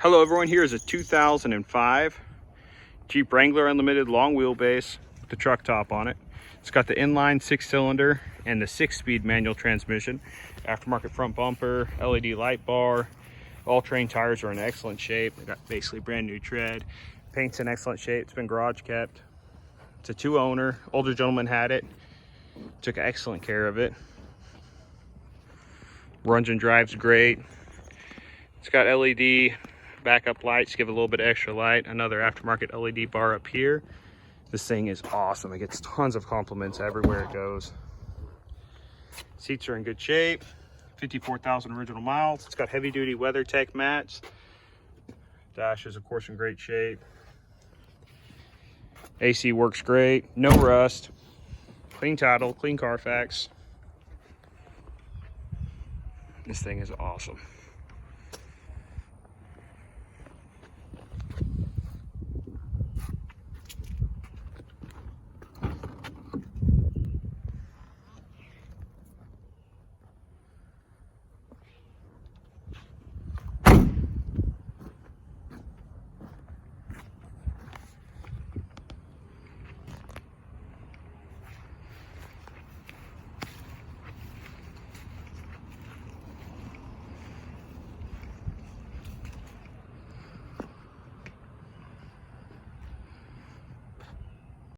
Hello everyone, here is a 2005 Jeep Wrangler Unlimited long wheelbase with the truck top on it. It's got the inline 6-cylinder and the 6-speed manual transmission, aftermarket front bumper, LED light bar. All terrain tires are in excellent shape. They got basically brand new tread. Paint's in excellent shape. It's been garage kept. It's a 2-owner. Older gentleman had it. Took excellent care of it. Runs and drives great. It's got LED backup lights, give a little bit of extra light. Another aftermarket LED bar up here. This thing is awesome. It gets tons of compliments everywhere it goes. Seats are in good shape. 54,000 original miles. It's got heavy duty WeatherTech mats. Dash is of course in great shape. AC works great. No rust. Clean title, clean Carfax. This thing is awesome.